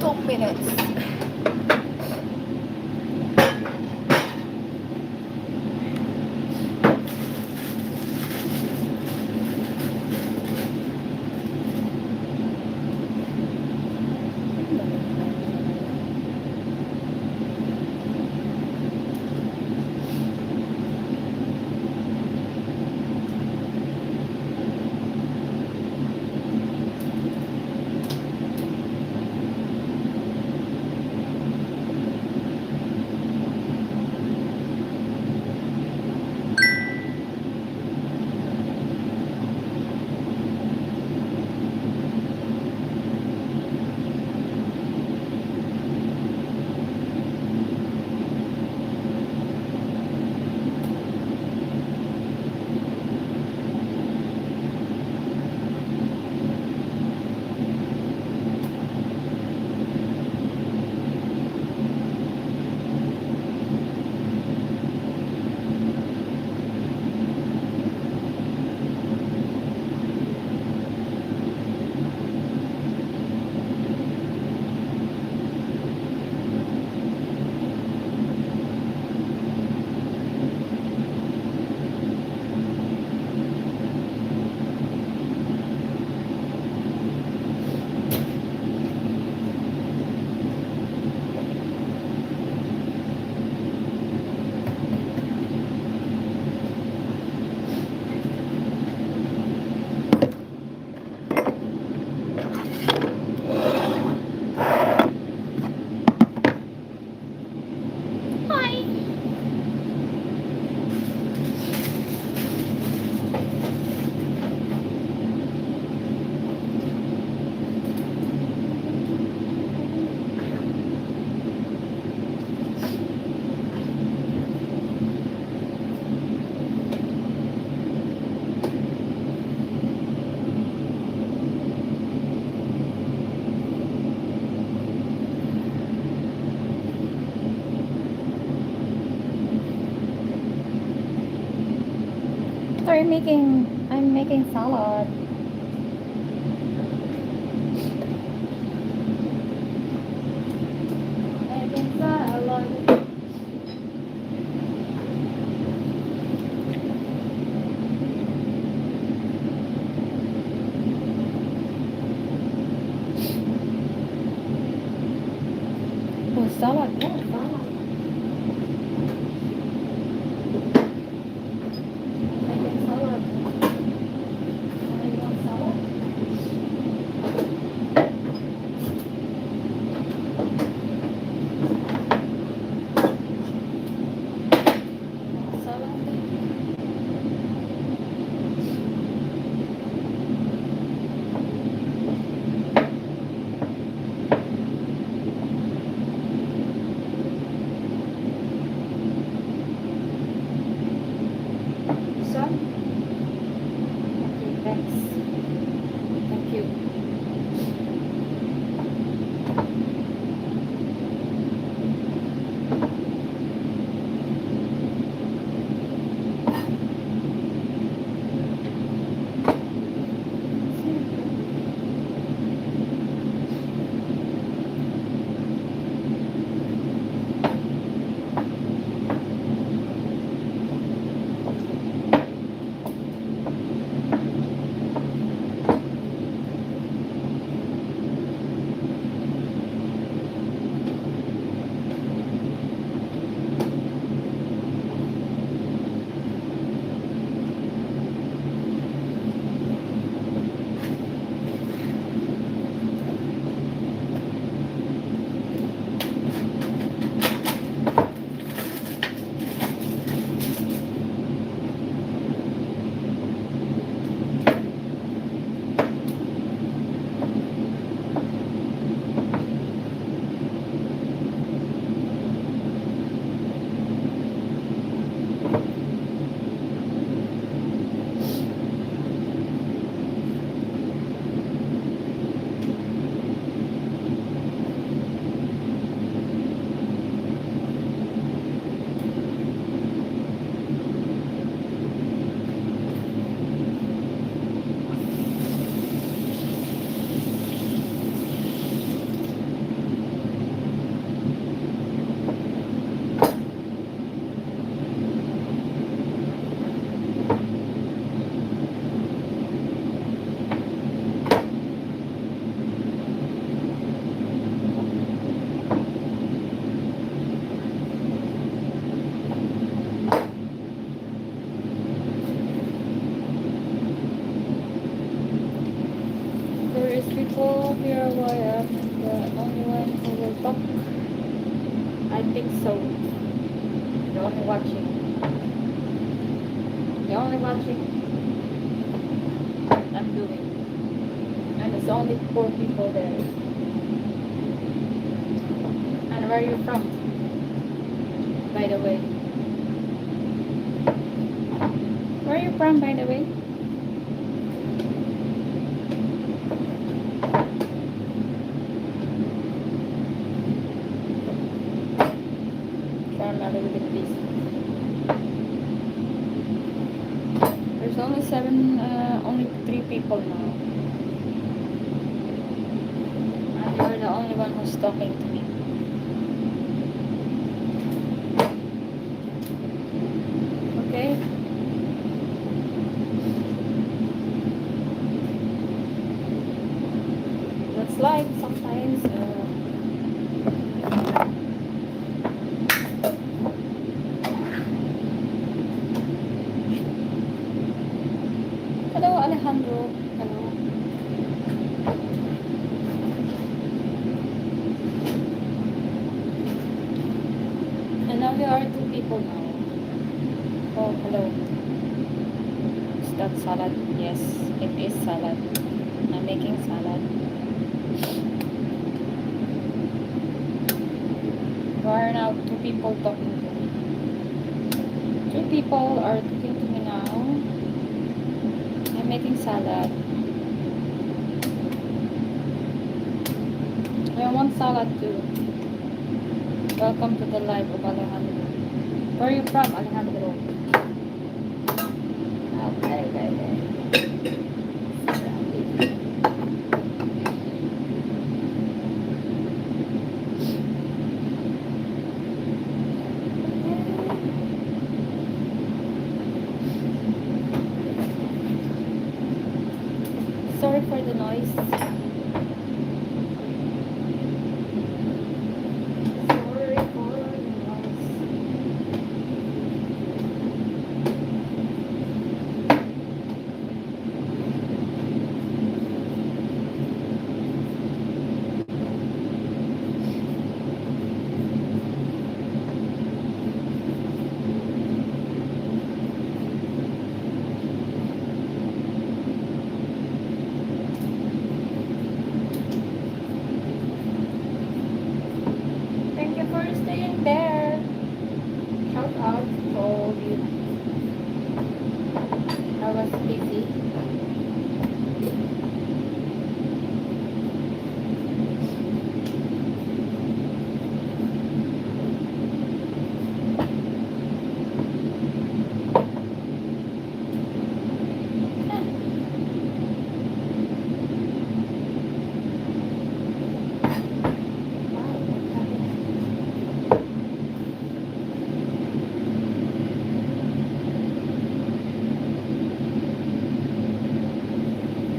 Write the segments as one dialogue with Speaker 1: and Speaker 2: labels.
Speaker 1: 2 minutes. I'm making salad. Making salad. Oh, salad. Yeah, salad. Making salad. I want salad. Salad. people here why I'm the only one who will talk. I think so. You're only watching. You're only watching. I'm doing. And it's only 4 people there. And where are you from? By the way. Where are you from, by the way? I'm a little bit busy. There's only 3 people now. And you're the only one who's talking to me. Okay? That's life sometimes. Hello, Alejandro. Hello. And now there are 2 people now. Oh, hello. Is that salad? Yes, it is salad. I'm making salad. There are now 2 people talking to me. 2 people are talking to me now. I'm making salad. I want salad too. Welcome to the live of Alejandro. Where are you from, Alejandro? Okay. Sorry for the noise. Thank you for staying there. Shout out to all of you. I was busy.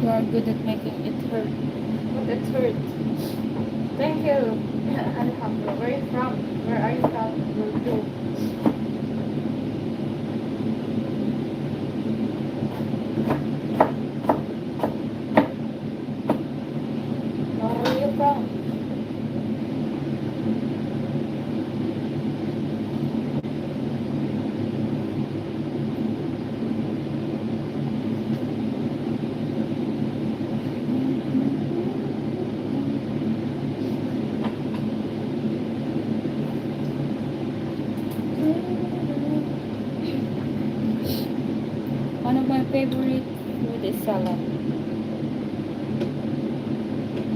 Speaker 1: You are good at making it hurt. But it hurt. Thank you. Alhamdulillah. Where are you from? Where are you from? Where are you from? One of my favorite food is salad.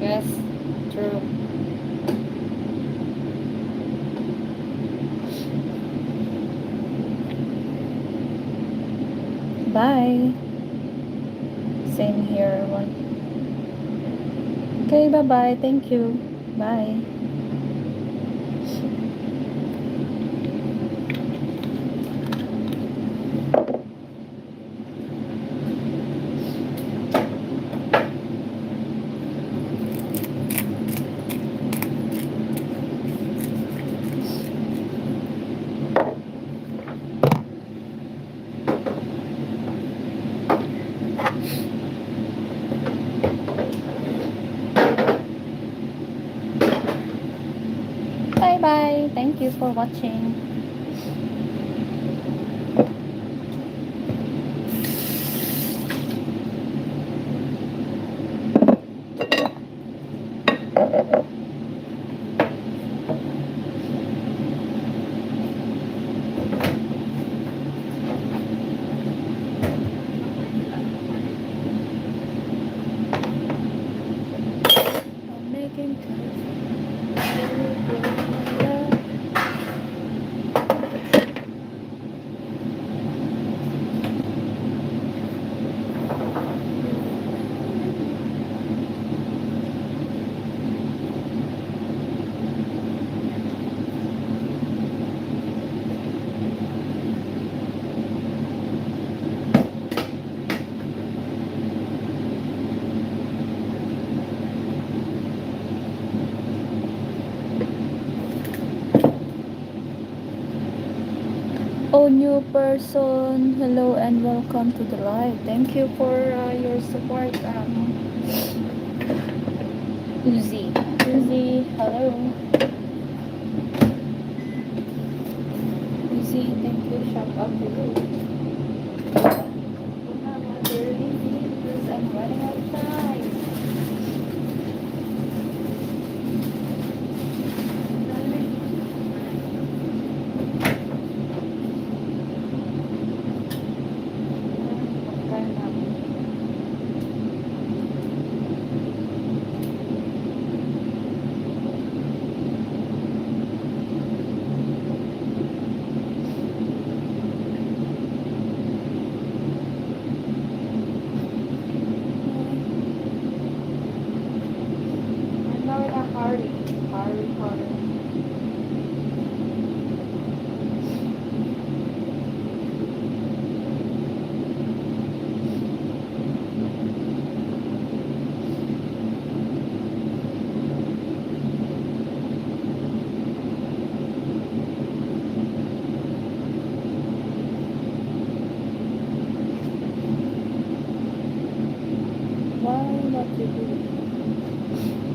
Speaker 1: Yes, true. Bye. Same here, everyone. Okay, bye-bye. Thank you. Bye. Bye bye. Thank you for watching. I'm making Oh, new person, hello and welcome to the live. Thank you for your support, Uzi. Uzi, hello. Uzi, thank you. Shout out to you. I'm not very busy because I'm running out of time. I'm now in a hurry. Hurry. Why not you do?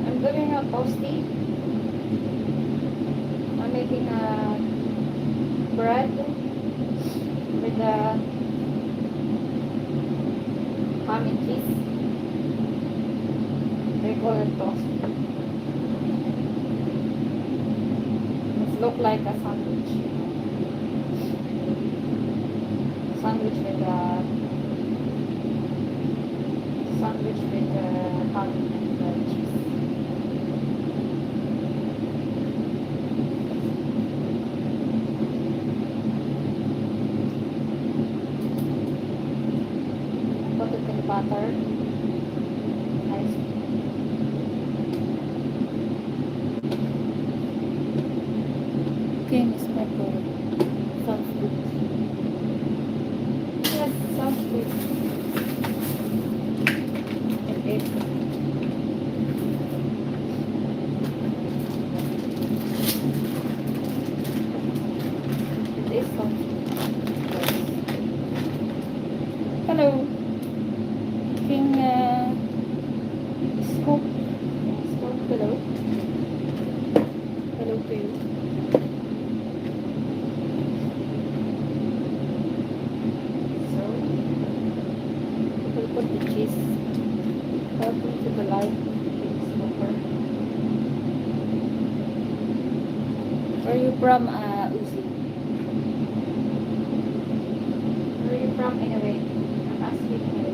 Speaker 1: I'm doing a toasty. I'm making a bread with the ham and cheese. They call it toasty. It looks like a sandwich. Sandwich with ham and cheese. Put it in butter. Nice. King is my favorite. Sounds good. Yes, sounds good. It is. It is sounds good. Hello, King Scoop. Scoop, hello. Hello to you. So, we'll put the cheese. Welcome to the live King Smoker. Where are you from, Uzi? Where are you from anyway? I'm asking anyway.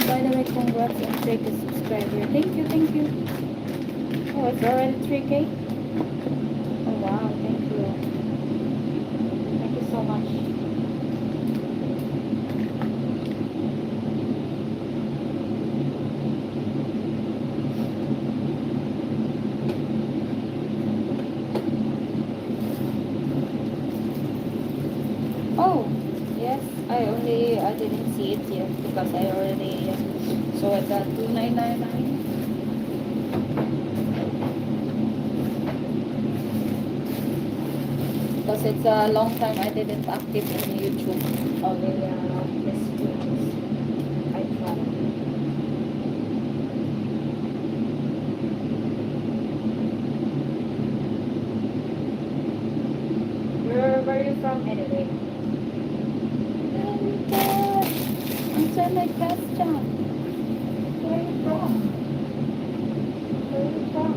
Speaker 1: By the way, congrats on 3K subscriber. Thank you. Oh, it's already 3K? Oh wow, thank you. Thank you so much. Yes, I didn't see it yet because I already saw it at 2999. Because it's a long time I didn't active in YouTube. Only this week I tried. Where are you from anyway? Answer my question. Where are you from? Where are you from?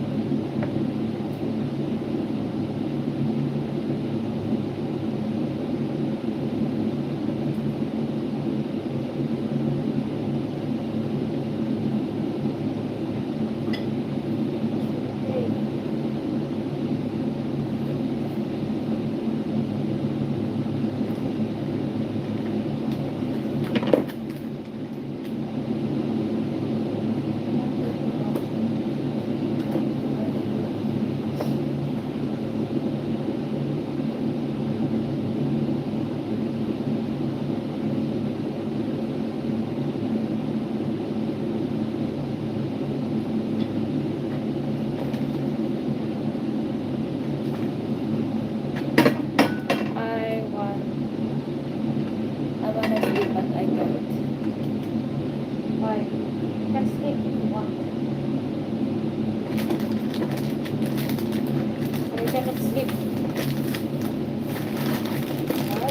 Speaker 1: I want I wanna sleep but I can't. Why? You can sleep if you want. But you cannot sleep. Why?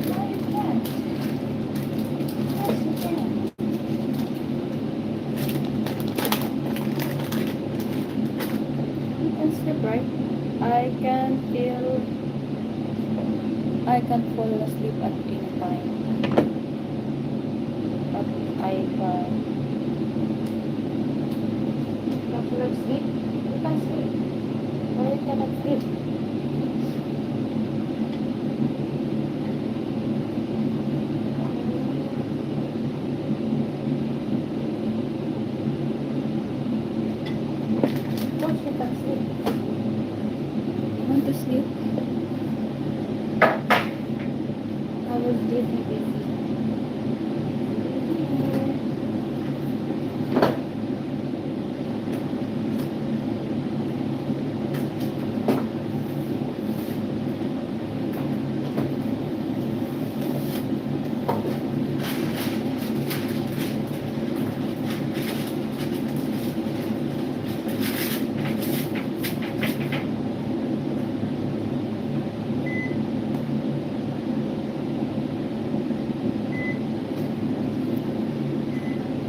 Speaker 1: Why you can't? Yes, you can. You can sleep, right? I can feel I can fall asleep at any time. But I can. Don't you like sleep? You can sleep. Why you cannot sleep? Of course you can sleep. You want to sleep? I was busy.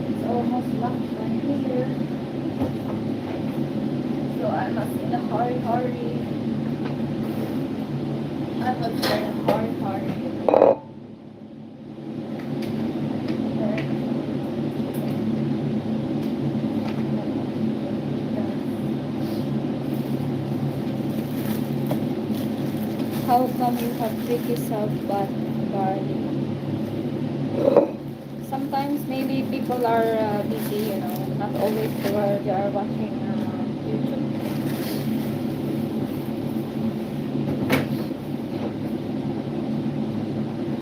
Speaker 1: It's almost lunchtime here. So I must in a hurry. I must in a hurry. How come you have tricky self but barley? Sometimes maybe people are busy, not always they are watching YouTube.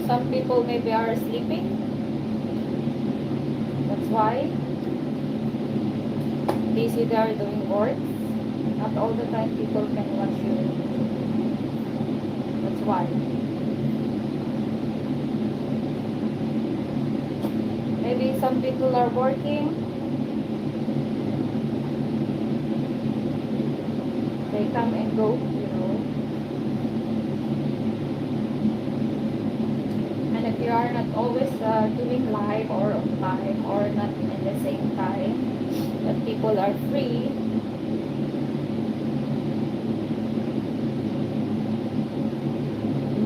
Speaker 1: Some people maybe are sleeping. That's why. Busy they are doing work. Not all the time people can watch you. That's why. Maybe some people are working. They come and go. And if you are not always doing live or on time or not in the same time that people are free,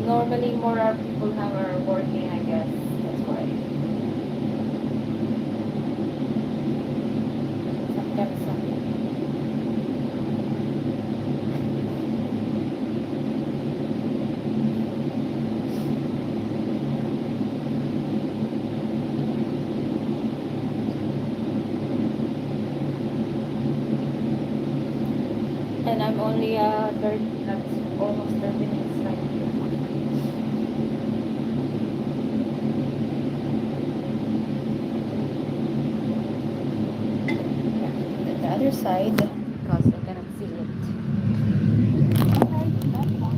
Speaker 1: normally more people now are working, I guess. That's why. Sometimes and I'm only 30, that's almost 30 minutes right here. The other side because I cannot see it. Alright, that one.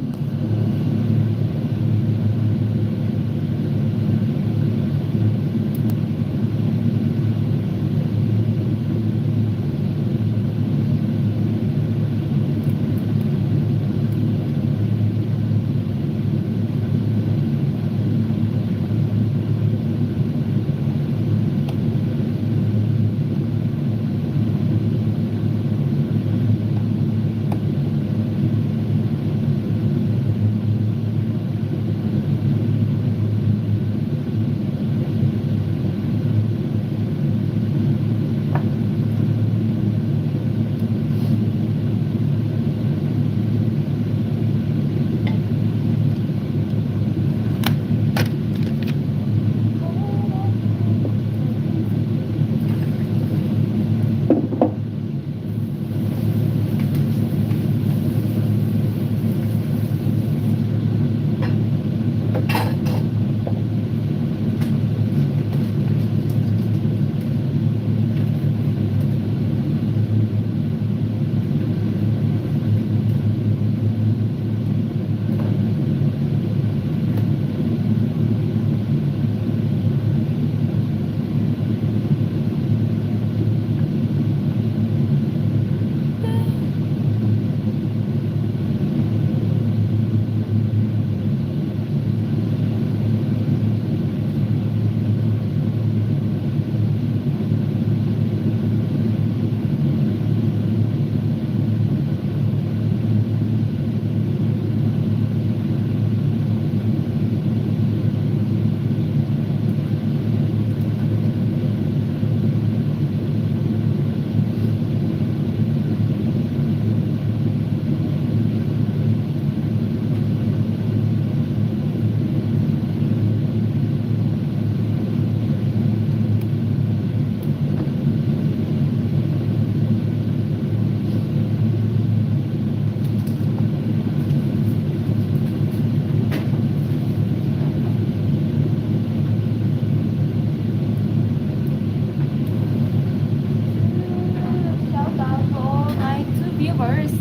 Speaker 1: Shout out to all my 2 viewers.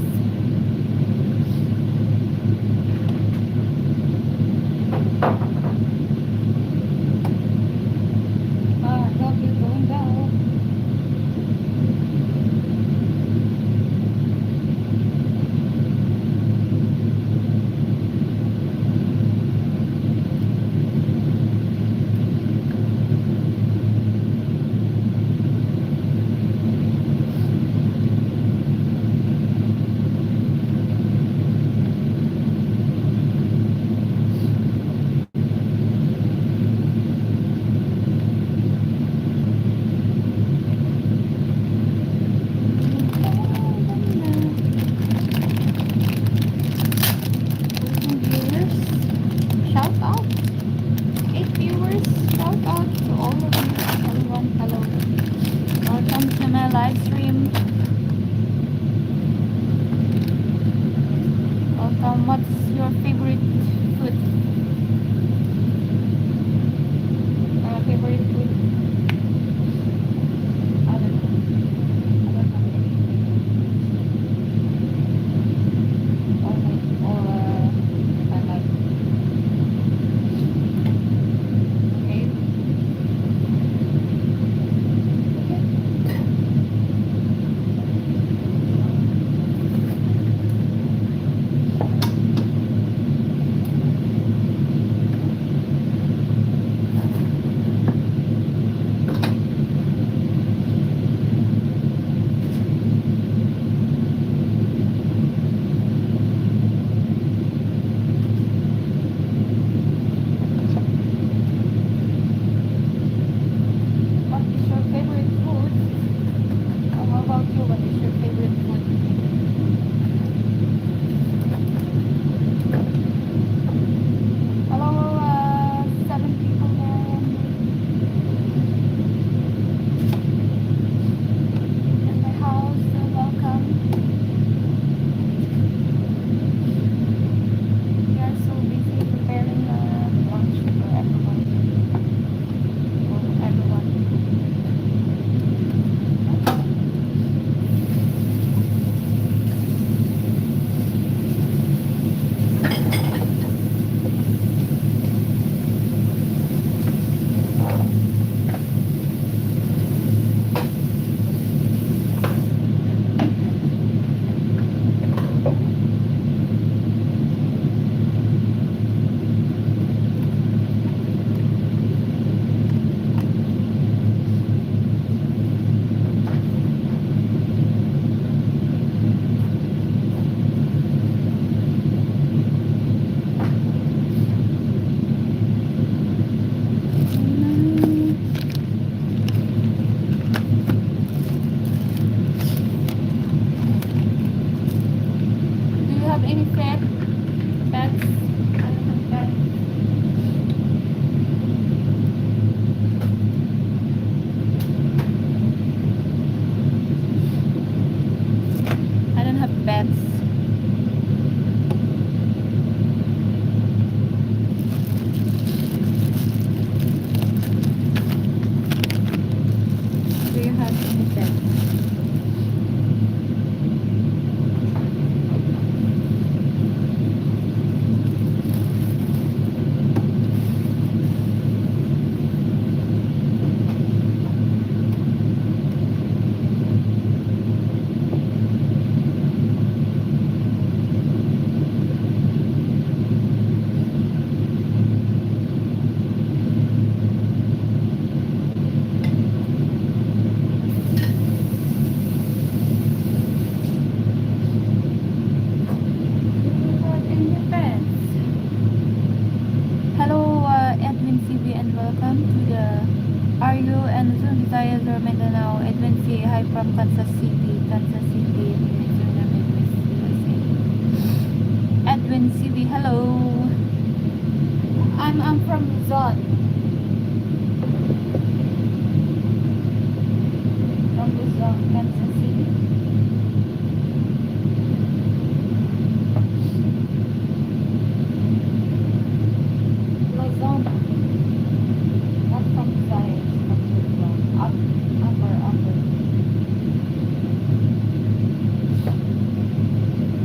Speaker 1: I hope you're doing well. Viewers, shout out. 8 viewers, shout out to all of you. Everyone, hello. Welcome to my live stream. Welcome. What's your favorite food? Favorite food? I don't know. I don't have anything. I like. Okay. pet? Pets? I don't have pets. I don't have pets. Do you have any pets? Hello, Edwin CV, and welcome to the Are You and Zoom Visayas or Mindanao. Edwin C. Hi from Kansas City, Minnesota, USA. Edwin CV, hello. I'm from Luzon. From Luzon, Kansas City. Luzon. Not from Visayas, from Luzon. Upper.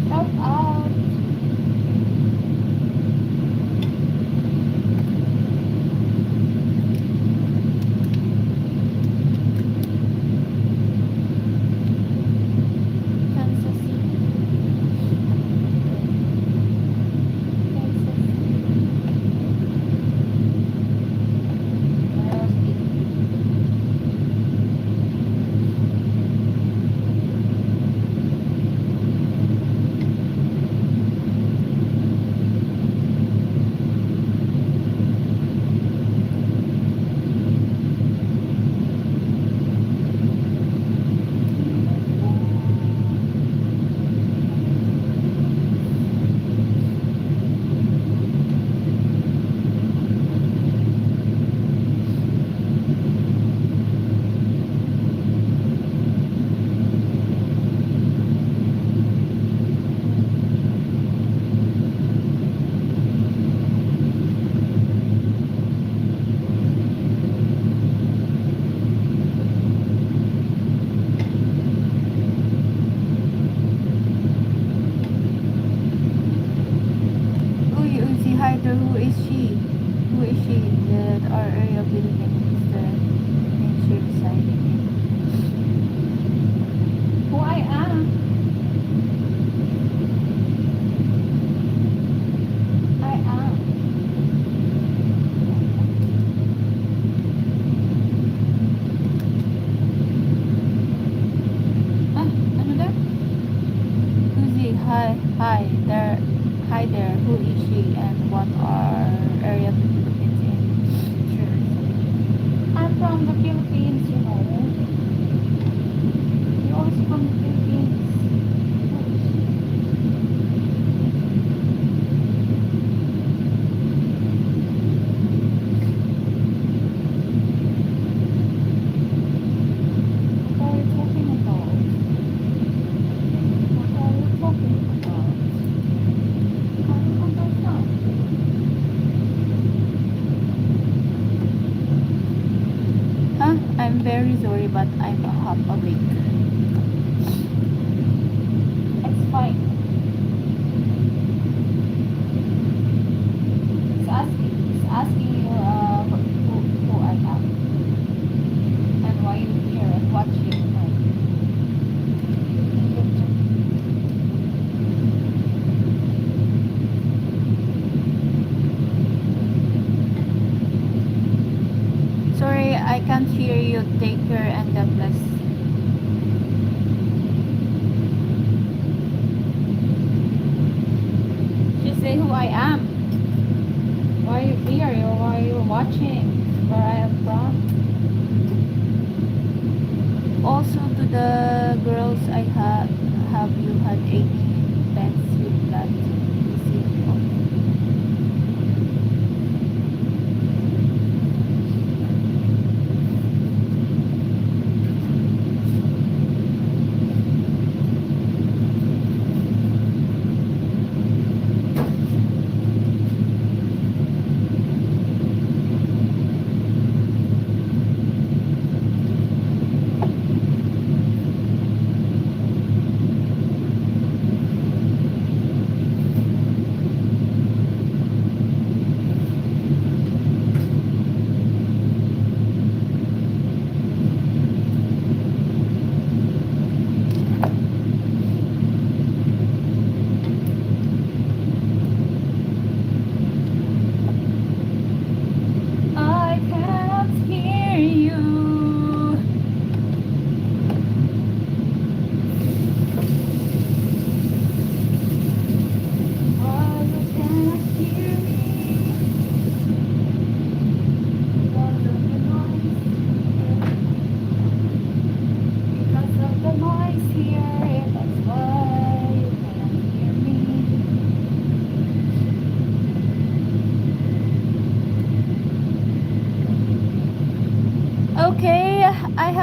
Speaker 1: Shout out. Kansas City. Kansas Uy, Uzi Hider, who is she? Who is she? Our area building is the nature residing in. Who I am? I am. Ah, ano daw? Uzi, hi there, who is she and what are area the Philippines in? Sure. I'm from the Philippines, you know. You're also from the Philippines. What are you talking about? What are you talking about? I don't understand. Huh? I'm very sorry, but I'm half awake. It's fine. It's asking you who I am and why you're here and watching. Sorry, I can't hear you. Take care and God bless. Just say who I am. Why are you here? Why are you watching? Where I am from? Also to the girls, have you had any pets with that?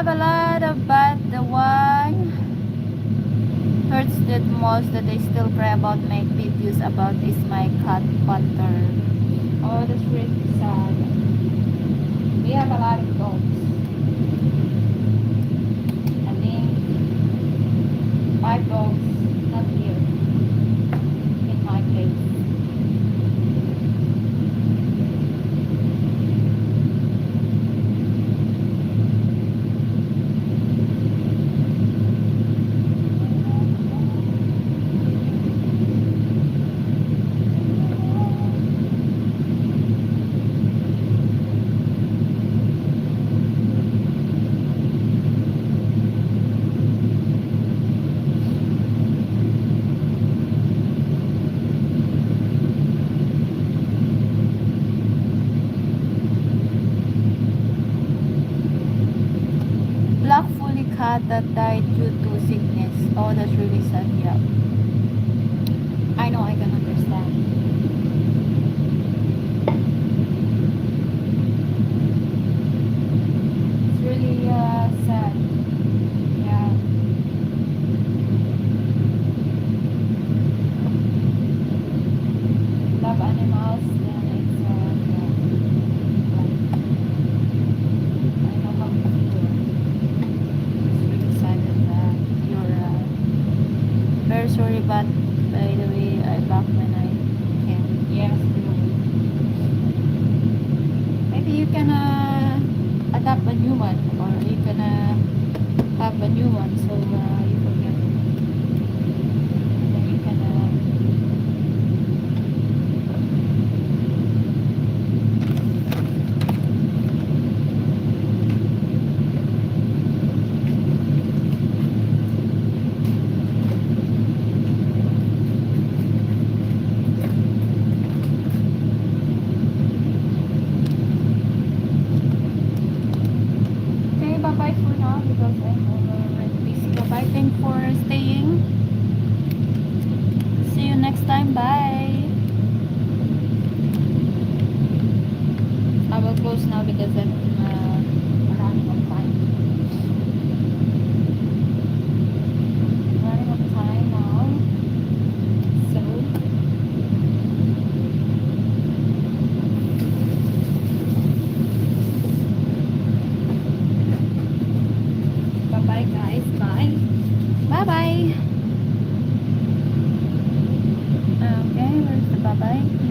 Speaker 1: have a lot of, but the one hurts the most that I still cry about, make videos about, is my cat Butter. Oh, that's really sad. We have a lot of dogs. I think 5 dogs, not here, in my place. Black fully cat that died due to sickness. Oh, that's really sad. Yeah, I know, I can understand. It's really sad. Yeah. Love animals, then it's yeah. I know how you feel. It's really sad that you're very sorry, but by the way, I back when I can. Yes, really. Maybe you can adopt a new one, or you can have a new one, so you forget. Then you can okay, bye bye for now because I'm already busy. Bye bye, thanks for staying. See you next time. Bye. I will close now because I'm running out of time. Running out of time now. So bye bye guys. Bye. Bye bye. Okay, where's the bye bye?